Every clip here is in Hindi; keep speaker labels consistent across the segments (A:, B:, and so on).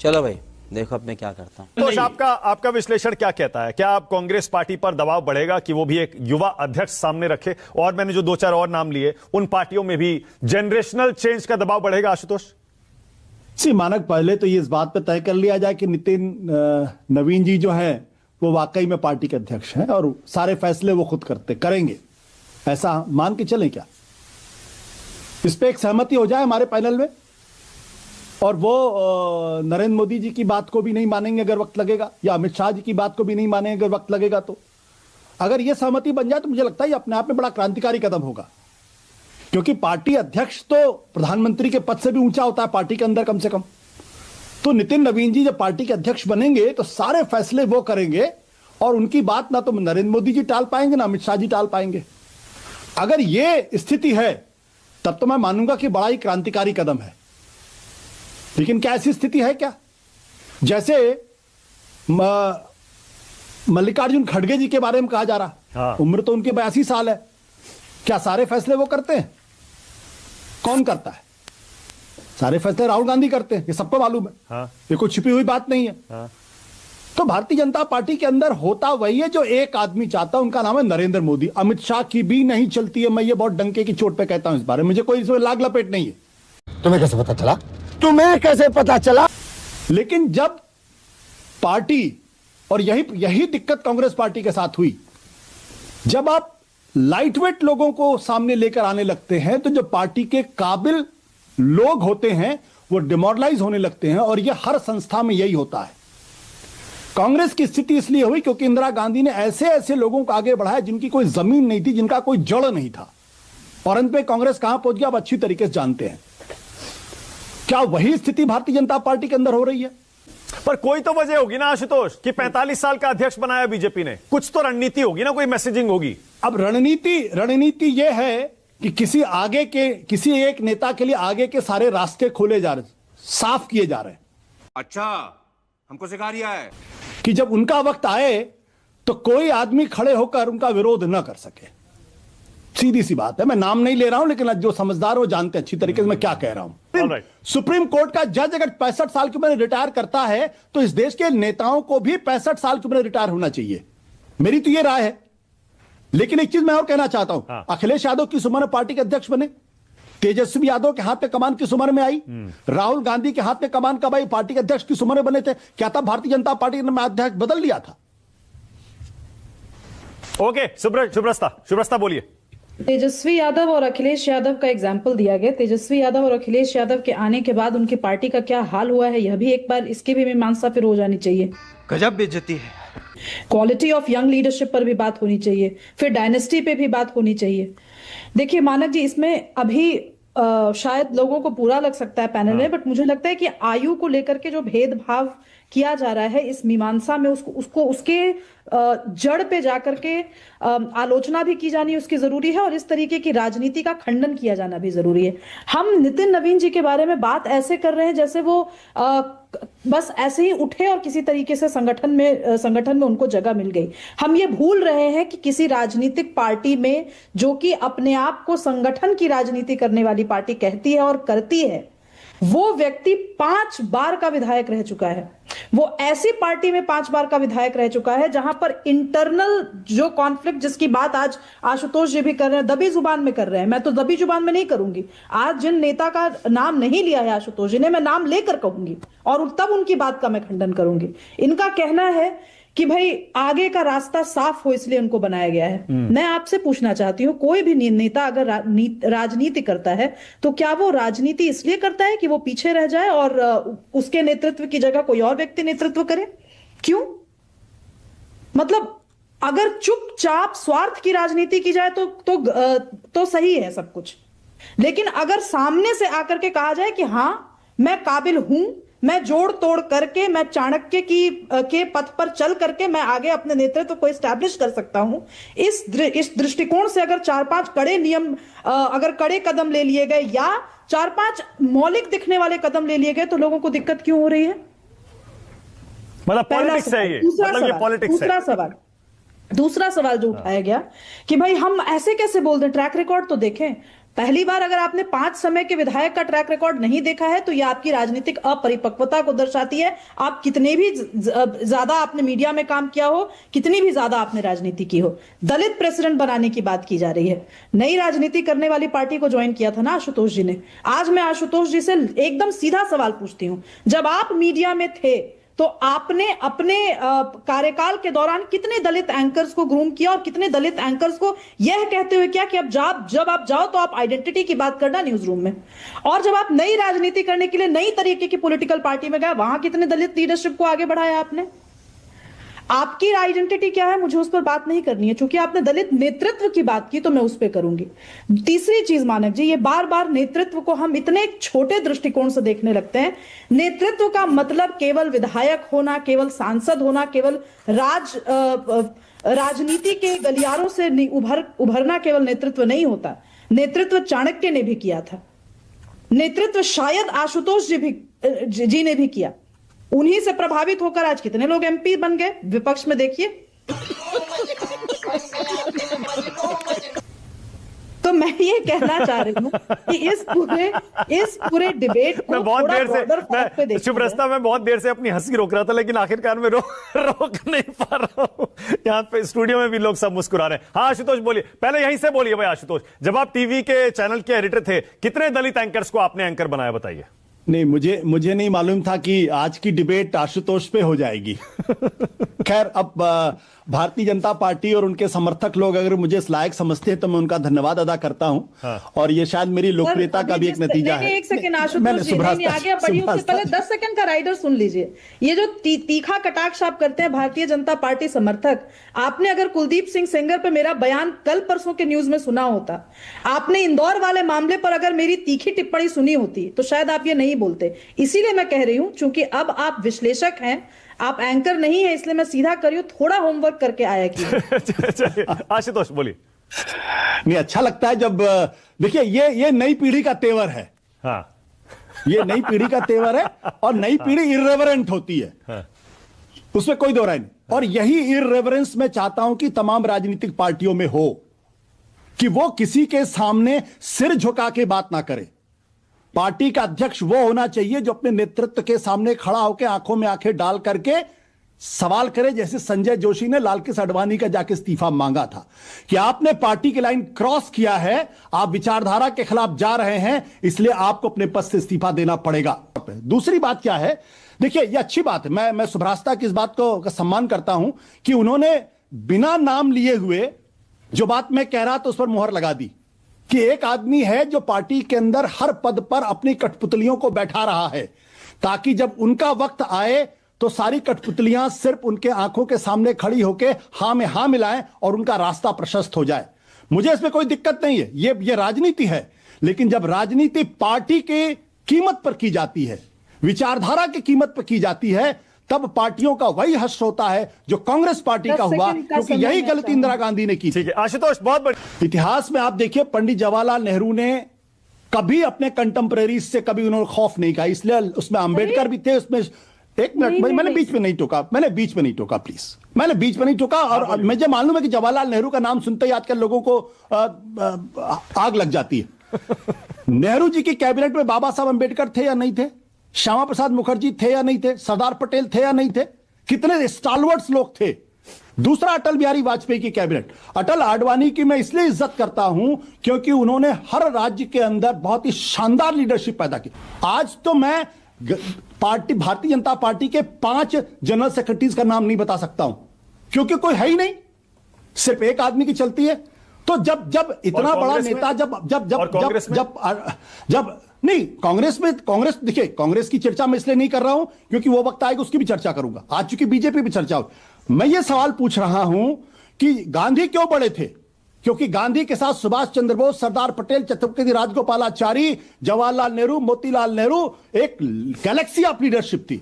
A: चलो भाई देखो अब मैं क्या करता हूं।
B: तो आपका विश्लेषण क्या कहता है? क्या अब कांग्रेस पार्टी पर दबाव बढ़ेगा कि वो भी एक युवा अध्यक्ष सामने रखे? और मैंने जो 2-4 और नाम लिए, उन पार्टियों में भी जनरेशनल चेंज का दबाव बढ़ेगा आशुतोष?
C: मानक, पहले तो ये इस बात पर तय कर लिया जाए कि नितिन नवीन जी जो है वो वाकई में पार्टी के अध्यक्ष हैं और सारे फैसले वो खुद करेंगे, ऐसा मान के चलें क्या? इस पे एक सहमति हो जाए हमारे पैनल में, और वो नरेंद्र मोदी जी की बात को भी नहीं मानेंगे अगर वक्त लगेगा, या अमित शाह जी की बात को भी नहीं मानेंगे अगर वक्त लगेगा, तो अगर ये सहमति बन जाए तो मुझे लगता है ये अपने आप में बड़ा क्रांतिकारी कदम होगा। क्योंकि पार्टी अध्यक्ष तो प्रधानमंत्री के पद से भी ऊंचा होता है पार्टी के अंदर कम से कम। तो नितिन नवीन जी जब पार्टी के अध्यक्ष बनेंगे तो सारे फैसले वो करेंगे, और उनकी बात ना तो नरेंद्र मोदी जी टाल पाएंगे ना अमित शाह जी टाल पाएंगे। अगर ये स्थिति है तब तो मैं मानूंगा कि बड़ा ही क्रांतिकारी कदम है। लेकिन क्या ऐसी स्थिति है क्या? जैसे मल्लिकार्जुन खड़गे जी के बारे में कहा जा रहा,
B: हाँ।
C: उम्र तो उनके 82 साल है, क्या सारे फैसले वो करते हैं? कौन करता है? सारे फैसले राहुल गांधी करते हैं, ये सबको मालूम है।
B: हाँ।
C: ये कोई छिपी हुई बात नहीं है।
B: हाँ।
C: तो भारतीय जनता पार्टी के अंदर होता वही है जो एक आदमी चाहता है, उनका नाम है नरेंद्र मोदी। अमित शाह की भी नहीं चलती है, मैं ये बहुत डंके की चोट पे कहता हूं, इस बारे में मुझे कोई इसमें लाग लपेट नहीं है।
D: तुम्हें कैसे पता चला? तुम्हें कैसे पता चला?
C: लेकिन जब पार्टी, और यही दिक्कत कांग्रेस पार्टी के साथ हुई, जब आप लाइट वेट लोगों को सामने लेकर आने लगते हैं तो जो पार्टी के काबिल लोग होते हैं वो डिमोरलाइज होने लगते हैं, और यह हर संस्था में यही होता है। कांग्रेस की स्थिति इसलिए हुई क्योंकि इंदिरा गांधी ने ऐसे ऐसे लोगों को आगे बढ़ाया जिनकी कोई जमीन नहीं थी, जिनका कोई जड़ नहीं था, और अंत में कांग्रेस कहां पहुंच गया आप अच्छी तरीके से जानते हैं। क्या वही स्थिति भारतीय जनता पार्टी के अंदर हो रही है?
B: पर कोई तो वजह होगी ना आशुतोष कि 45 साल का अध्यक्ष बनाया बीजेपी ने, कुछ तो रणनीति होगी ना, कोई मैसेजिंग होगी।
C: अब रणनीति यह है कि किसी एक नेता के लिए आगे के सारे रास्ते खोले जा रहे, साफ किए जा रहे हैं।
E: अच्छा, हमको सिखा रिया है
C: कि जब उनका वक्त आए तो कोई आदमी खड़े होकर उनका विरोध न कर सके। सीधी सी बात है, मैं नाम नहीं ले रहा हूं, लेकिन जो समझदार वो जानते हैं अच्छी तरीके से मैं क्या कह रहा हूं। सुप्रीम कोर्ट का जज अगर 65 साल की उम्र रिटायर करता है तो इस देश के नेताओं को भी 65 साल की उम्र रिटायर होना चाहिए, मेरी तो ये राय है। लेकिन एक चीज मैं और कहना चाहता हूं,
B: हाँ।
C: अखिलेश यादव किस उम्र में पार्टी के अध्यक्ष बने? तेजस्वी यादव के हाथ में कमान किस उम्र में आई? राहुल गांधी के हाथ में कमान कब आई? पार्टी के अध्यक्ष किस उम्र में बने थे? क्या था भारतीय जनता पार्टी ने अध्यक्ष बदल लिया था?
B: ओके, शुभ्रस्ता बोलिए।
F: तेजस्वी यादव और अखिलेश यादव का एग्जाम्पल दिया गया। तेजस्वी यादव और अखिलेश यादव के आने के बाद उनकी पार्टी का क्या हाल हुआ है, यह भी एक बार इसकी भी मीमांसा फिर हो जानी चाहिए।
E: गजब बेइज्जती है।
F: क्वालिटी ऑफ यंग लीडरशिप पर भी बात होनी चाहिए, फिर डायनेस्टी पे भी बात होनी चाहिए। देखिए मानक जी, इसमें अभी शायद लोगों को बुरा लग सकता है पैनल में, बट मुझे लगता है कि आयु को लेकर के जो भेदभाव किया जा रहा है इस मीमांसा में, उसके जड़ पे जाकर के आलोचना भी की जानी उसकी जरूरी है, और इस तरीके की राजनीति का खंडन किया जाना भी जरूरी है। हम नितिन नवीन जी के बारे में बात ऐसे कर रहे हैं जैसे वो बस ऐसे ही उठे और किसी तरीके से संगठन में उनको जगह मिल गई। हम ये भूल रहे हैं कि किसी राजनीतिक पार्टी में, जो कि अपने आप को संगठन की राजनीति करने वाली पार्टी कहती है और करती है, वो व्यक्ति 5 बार का विधायक रह चुका है। वो ऐसी पार्टी में 5 बार का विधायक रह चुका है जहां पर इंटरनल जो कॉन्फ्लिक्ट, जिसकी बात आज आशुतोष जी भी कर रहे हैं, दबी जुबान में कर रहे हैं, मैं तो दबी जुबान में नहीं करूंगी। आज जिन नेता का नाम नहीं लिया है आशुतोष जी ने, मैं नाम लेकर कहूंगी और तब उनकी बात का मैं खंडन करूंगी। इनका कहना है कि भाई आगे का रास्ता साफ हो इसलिए उनको बनाया गया है। मैं आपसे पूछना चाहती हूँ, कोई भी नेता अगर राजनीति करता है तो क्या वो राजनीति इसलिए करता है कि वो पीछे रह जाए और उसके नेतृत्व की जगह कोई और व्यक्ति नेतृत्व करे? क्यों? मतलब अगर चुपचाप स्वार्थ की राजनीति की जाए तो सही है सब कुछ, लेकिन अगर सामने से आकर के कहा जाए कि हाँ मैं काबिल हूं, मैं जोड़ तोड़ करके, मैं चाणक्य के पथ पर चल करके मैं आगे अपने नेतृत्व को एस्टैब्लिश कर सकता हूं, इस दृष्टिकोण से अगर 4-5 कड़े नियम, अगर कड़े कदम ले लिए गए या 4-5 मौलिक दिखने वाले कदम ले लिए गए, तो लोगों को दिक्कत क्यों हो रही है?
B: मतलब पॉलिटिक्स है ये, मतलब ये पॉलिटिक्स है।
F: दूसरा सवाल जो उठाया गया कि भाई हम ऐसे कैसे बोल दें, ट्रैक रिकॉर्ड तो देखें। पहली बार अगर आपने 5 समय के विधायक का ट्रैक रिकॉर्ड नहीं देखा है तो यह आपकी राजनीतिक अपरिपक्वता को दर्शाती है। आप कितने भी ज्यादा आपने मीडिया में काम किया हो, कितनी भी ज्यादा आपने राजनीति की हो, दलित प्रेसिडेंट बनाने की बात की जा रही है। नई राजनीति करने वाली पार्टी को ज्वाइन किया था ना आशुतोष जी ने। आज मैं आशुतोष जी से एकदम सीधा सवाल पूछती हूं, जब आप मीडिया में थे तो आपने अपने कार्यकाल के दौरान कितने दलित एंकर्स को ग्रूम किया और कितने दलित एंकर्स को यह कहते हुए क्या कि अब जब आप जाओ तो आप आइडेंटिटी की बात करना न्यूज रूम में, और जब आप नई राजनीति करने के लिए नई तरीके की पॉलिटिकल पार्टी में गए वहां कितने दलित लीडरशिप को आगे बढ़ाया आपने? आपकी आइडेंटिटी क्या है मुझे उस पर बात नहीं करनी है, क्योंकि आपने दलित नेतृत्व की बात की तो मैं उस पर करूंगी। तीसरी चीज मानक जी, ये बार बार नेतृत्व को हम इतने छोटे दृष्टिकोण से देखने लगते हैं। नेतृत्व का मतलब केवल विधायक होना, केवल सांसद होना, केवल राजनीति के गलियारों से उभरना केवल नेतृत्व नहीं होता। नेतृत्व चाणक्य ने भी किया था, नेतृत्व शायद आशुतोष जी ने भी किया। उन्हीं से प्रभावित होकर आज कितने लोग एमपी बन गए विपक्ष में, देखिए। तो मैं ये कहना चाह रही हूँ कि इस पूरे डिबेट को
B: मैं बहुत देर से अपनी हंसी रोक रहा था, लेकिन आखिरकार में रोक नहीं पा रहा हूँ। यहाँ पे स्टूडियो में भी लोग सब मुस्कुरा रहे हैं। हाँ आशुतोष बोलिए, पहले यहीं से बोलिए भाई आशुतोष, जब आप टीवी के चैनल के एडिटर थे कितने दलित एंकर्स को आपने एंकर बनाया, बताइए।
C: नहीं, मुझे नहीं मालूम था कि आज की डिबेट आशुतोष पे हो जाएगी। खैर, अब भारतीय जनता पार्टी और उनके समर्थक लोग अगर मुझे इस लायक समझते हैं तो मैं उनका धन्यवाद अदा करता हूं। हाँ। और ये शायद मेरी लोकप्रियता का भी एक नतीजा है।
F: एक सेकंड आशुतोष जी, आगे बढ़िए, उससे पहले 10 सेकंड का राइडर सुन लीजिए। ये जो तीखा कटाक्ष आप करते हैं भारतीय जनता पार्टी समर्थक, आपने अगर कुलदीप सिंह सेंगर पे मेरा बयान कल परसों के न्यूज में सुना होता, आपने इंदौर वाले मामले पर अगर मेरी तीखी टिप्पणी सुनी होती तो शायद आप ये नहीं बोलते। इसीलिए मैं कह रही हूं, चूंकि अब आप विश्लेषक हैं, आप एंकर नहीं है, इसलिए मैं सीधा करियो, थोड़ा होमवर्क करके आया कि।
B: आशुतोष बोलिए।
C: नहीं, अच्छा लगता है जब देखिए ये नई पीढ़ी का तेवर है।
B: हाँ।
C: ये नई पीढ़ी का तेवर है और नई पीढ़ी इर्रेवरेंट होती है। हाँ। उसमें कोई दो राय नहीं। और यही इर्रेवरेंस मैं चाहता हूं कि तमाम राजनीतिक पार्टियों में हो, कि वो किसी के सामने सिर झुका के बात ना करे। पार्टी का अध्यक्ष वो होना चाहिए जो अपने नेतृत्व के सामने खड़ा होकर आंखों में आंखें डाल करके सवाल करे, जैसे संजय जोशी ने लालकृष्ण आडवाणी का जाके इस्तीफा मांगा था कि आपने पार्टी की लाइन क्रॉस किया है, आप विचारधारा के खिलाफ जा रहे हैं, इसलिए आपको अपने पद से इस्तीफा देना पड़ेगा। दूसरी बात क्या है, देखिए ये अच्छी बात है, मैं सुभ्रास्ता की इस बात को सम्मान करता हूं कि उन्होंने बिना नाम लिए हुए जो बात मैं कह रहा था उस पर मुहर लगा दी कि एक आदमी है जो पार्टी के अंदर हर पद पर अपनी कठपुतलियों को बैठा रहा है, ताकि जब उनका वक्त आए तो सारी कठपुतलियां सिर्फ उनके आंखों के सामने खड़ी होकर हां में हां मिलाएं और उनका रास्ता प्रशस्त हो जाए। मुझे इसमें कोई दिक्कत नहीं है, ये राजनीति है। लेकिन जब राजनीति पार्टी की कीमत पर की जाती है, विचारधारा की कीमत पर की जाती है, तब पार्टियों का वही हश्र होता है जो कांग्रेस पार्टी का हुआ, क्योंकि यही गलती इंदिरा गांधी ने की।
B: ठीक है आशुतोष, बहुत बड़ी
C: इतिहास में आप देखिए, पंडित जवाहरलाल नेहरू ने कभी अपने कंटेम्परेरीज से कभी उन्होंने खौफ नहीं कहा, इसलिए उसमें अंबेडकर भी थे। उसमें एक मिनट, मैंने बीच में नहीं टोका, प्लीज, मैंने बीच में नहीं टोका। और मुझे मालूम है कि जवाहरलाल नेहरू का नाम सुनते ही आजकल लोगों को आग लग जाती है। नेहरू जी की कैबिनेट में बाबा साहब अंबेडकर थे या नहीं थे? श्यामा प्रसाद मुखर्जी थे या नहीं थे? सरदार पटेल थे या नहीं थे? कितने स्टालवर्ड्स लोग थे। दूसरा, अटल बिहारी वाजपेयी की कैबिनेट। अटल आडवाणी की मैं इसलिए इज्जत करता हूं क्योंकि उन्होंने हर राज्य के अंदर बहुत ही शानदार लीडरशिप पैदा की। आज तो मैं भारतीय जनता पार्टी के 5 जनरल सेक्रेटरीज का नाम नहीं बता सकता हूं, क्योंकि कोई है ही नहीं, सिर्फ एक आदमी की चलती है। तो जब इतना बड़ा नेता जब नहीं, कांग्रेस देखिए, कांग्रेस की चर्चा मैं इसलिए नहीं कर रहा हूं क्योंकि वो वक्त आएगा उसकी भी चर्चा करूंगा। आज चूंकि बीजेपी भी चर्चा हो, मैं ये सवाल पूछ रहा हूं कि गांधी क्यों बड़े थे? क्योंकि गांधी के साथ सुभाष चंद्र बोस, सरदार पटेल, छत्रपति राजगोपालाचारी, जवाहरलाल नेहरू, मोतीलाल नेहरू, एक गैलेक्सी ऑफ लीडरशिप थी।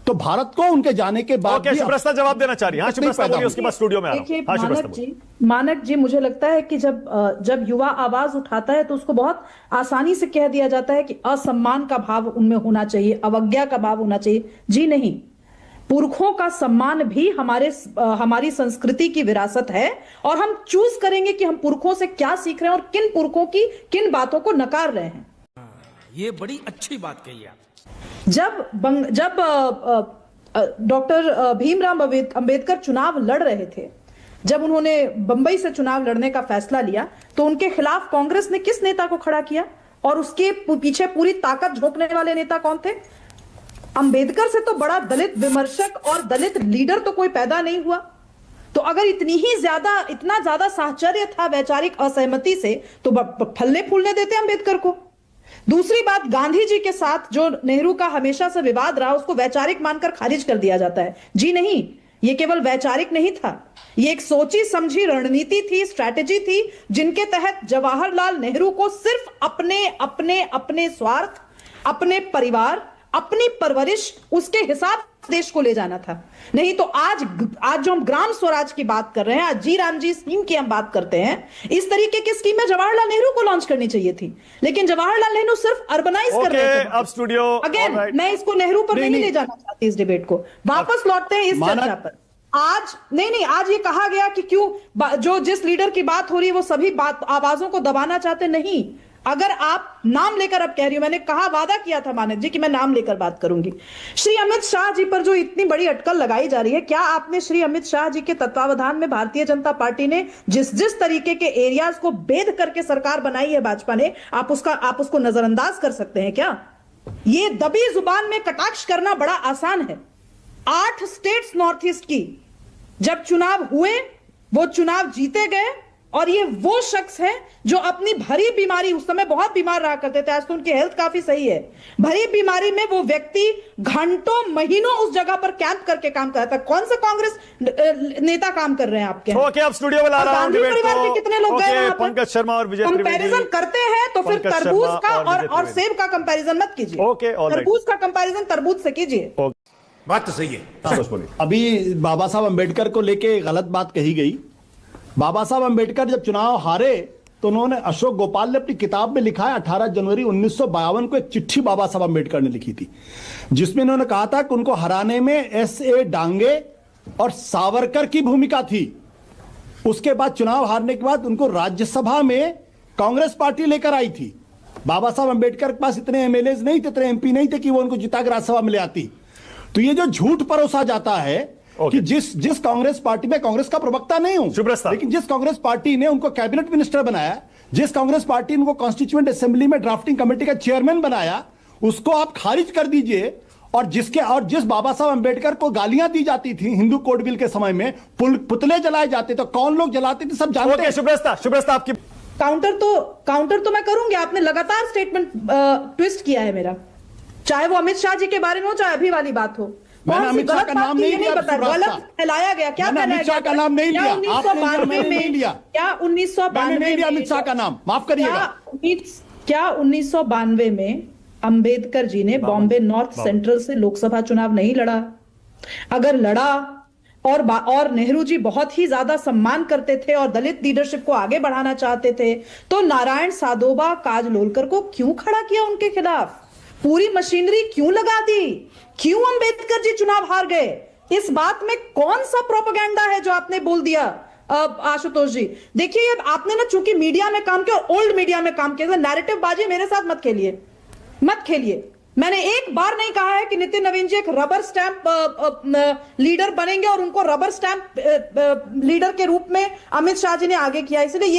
C: तो भारत को उनके जाने के बाद
B: सुब्रस्ता जवाब देना चाह रही है। उसके बाद स्टूडियो में आ रहा हूं।
F: मानक जी, मुझे लगता है कि जब युवा आवाज उठाता है तो उसको बहुत आसानी से कह दिया जाता है कि असम्मान का भाव उनमें होना चाहिए, अवज्ञा का भाव होना चाहिए। जी नहीं, पुरखों का सम्मान भी हमारी संस्कृति की विरासत है, और हम चूज करेंगे कि हम पुरखों से क्या सीख रहे हैं और किन पुरखों की किन बातों को नकार रहे हैं।
G: ये बड़ी अच्छी बात कही आप।
F: जब डॉक्टर भीमराव अंबेडकर चुनाव लड़ रहे थे, जब उन्होंने बंबई से चुनाव लड़ने का फैसला लिया, तो उनके खिलाफ कांग्रेस ने किस नेता को खड़ा किया, और उसके पीछे पूरी ताकत झोंकने वाले नेता कौन थे? अंबेडकर से तो बड़ा दलित विमर्शक और दलित लीडर तो कोई पैदा नहीं हुआ। तो अगर इतना ज्यादा साहचर्य था वैचारिक असहमति से, तो फलने फूलने देते अंबेडकर को। दूसरी बात, गांधी जी के साथ जो नेहरू का हमेशा से विवाद रहा, उसको वैचारिक मानकर खारिज कर दिया जाता है। जी नहीं, ये केवल वैचारिक नहीं था, ये एक सोची समझी रणनीति थी, स्ट्रैटेजी थी, जिनके तहत जवाहरलाल नेहरू को सिर्फ अपने स्वार्थ, अपने परिवार, अपनी परवरिश, उसके हिसाब देश को ले जाना था। नहीं तो आज जो हम ग्राम स्वराज की बात कर रहे हैं, आज जी राम जी स्कीम की हम बात करते हैं, इस तरीके की स्कीमें जवाहरलाल नेहरू को लॉन्च करनी चाहिए थी, लेकिन जवाहरलाल नेहरू सिर्फ अर्बनाइज कर रहे थे।
B: अब स्टूडियो
F: अगेन मैं इसको नेहरू पर नहीं ले जाना चाहती, इस डिबेट को वापस लौटते हैं इस चर्चा पर। आज नहीं, आज ये कहा गया कि क्यों जिस लीडर की बात हो रही है वो सभी आवाजों को दबाना चाहते। नहीं, अगर आप नाम लेकर, अब कह रही हूं, मैंने कहा, वादा किया था मानक जी कि मैं नाम लेकर बात करूंगी। श्री अमित शाह जी पर जो इतनी बड़ी अटकल लगाई जा रही है, क्या आपने श्री अमित शाह जी के तत्वावधान में भारतीय जनता पार्टी ने जिस तरीके के एरियाज को भेद करके सरकार बनाई है भाजपा ने, आप उसको नजरअंदाज कर सकते हैं क्या? ये दबी जुबान में कटाक्ष करना बड़ा आसान है। 8 स्टेट्स नॉर्थ ईस्ट की जब चुनाव हुए, वो चुनाव जीते गए, और ये वो शख्स है जो अपनी भरी बीमारी, उस समय बहुत बीमार रहा करते थे, आज तो उनकी हेल्थ काफी सही है, भरी बीमारी में वो व्यक्ति घंटों महीनों उस जगह पर कैंप करके काम करता है। कौन से कांग्रेस नेता काम कर रहे हैं आपके?
B: ओके, अब स्टूडियो में ला रहा हूं डिबेट को।
F: कितने लोग गए वहां पर?
B: पंकज शर्मा और विजय त्रिवेदी
F: कंपैरिजन करते हैं तो फिर तरबूज का और सेब का कंपैरिजन मत कीजिए।
B: ओके,
F: तरबूज का कंपैरिजन तरबूज से कीजिए।
E: बात तो सही है।
C: अभी बाबा साहब अंबेडकर को लेके गलत बात कही गई। बाबा साहब अंबेडकर जब चुनाव हारे तो उन्होंने, अशोक गोपाल ने अपनी किताब में लिखा है, 18 जनवरी 1952 को एक चिट्ठी बाबा साहब अंबेडकर ने लिखी थी, जिसमें उन्होंने कहा था कि उनको हराने में S.A. डांगे और सावरकर की भूमिका थी। उसके बाद चुनाव हारने के बाद उनको राज्यसभा में कांग्रेस पार्टी लेकर आई थी। बाबा साहब अंबेडकर के पास इतने MLAs नहीं थे, इतने MP नहीं थे कि वो उनको जिता के राज्यसभा में ले आती। तो ये जो झूठ परोसा जाता है कि जिस कांग्रेस पार्टी में, कांग्रेस का प्रवक्ता नहीं हूं, लेकिन जिस कांग्रेस पार्टी ने उनको कैबिनेट मिनिस्टर बनाया, जिस कांग्रेस पार्टी ने उनको कॉन्स्टिट्यूएंट असेंबली में ड्राफ्टिंग कमेटी का चेयरमैन बनाया, उसको आप खारिज कर दीजिए। और जिस बाबा साहब अंबेडकर को गालियां दी जाती थी हिंदू कोड बिल के समय में, पुतले जलाए जाते, तो कौन लोग जलाते थे सब जानते हैं।
B: शुभ्रस्ता आपकी
F: काउंटर तो मैं करूंगी। आपने लगातार स्टेटमेंट ट्विस्ट किया है मेरा, चाहे वो अमित शाह जी के बारे में हो, चाहे अभी वाली बात हो।
C: मैंने अमित शाह का नाम नहीं लिया,
F: गलत फैलाया गया। क्या
C: अमित शाह का नाम नहीं लिया, आपने नहीं लिया।
F: क्या 1992
C: नहीं लिया अमित शाह का नाम, माफ करिएगा।
F: क्या 1992 में अंबेडकर जी ने बॉम्बे नॉर्थ सेंट्रल से लोकसभा चुनाव नहीं लड़ा? अगर लड़ा और नेहरू जी बहुत ही ज्यादा सम्मान करते थे और दलित लीडरशिप को आगे बढ़ाना चाहते थे, तो नारायण साधोबा काजलोलकर को क्यों खड़ा किया उनके खिलाफ? पूरी मशीनरी क्यों लगा दी? क्यों अंबेडकर जी चुनाव हार गए? इस बात में कौन सा प्रोपेगेंडा है जो आपने बोल दिया? आशुतोष जी देखिए, आपने ना चूंकि मीडिया में काम किया और ओल्ड मीडिया में काम किया, नैरेटिव बाजी मेरे साथ मत खेलिए। मैंने एक बार नहीं कहा है कि नितिन नवीन जी एक रबर स्टैंप लीडर बनेंगे और उनको रबर स्टैंप लीडर के रूप में अमित शाह जी ने आगे किया। इसलिए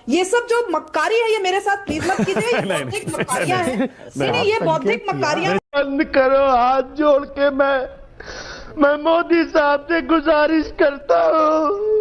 F: ये सब जो मक्कारी है, ये मेरे साथ प्लीज मत कीजिए। ये बौद्धिक मक्कारियां हैं। नहीं, ये बौद्धिक मक्कारियां।
D: बंद करो, हाथ जोड़ के मैं मोदी साहब से गुजारिश करता हूँ।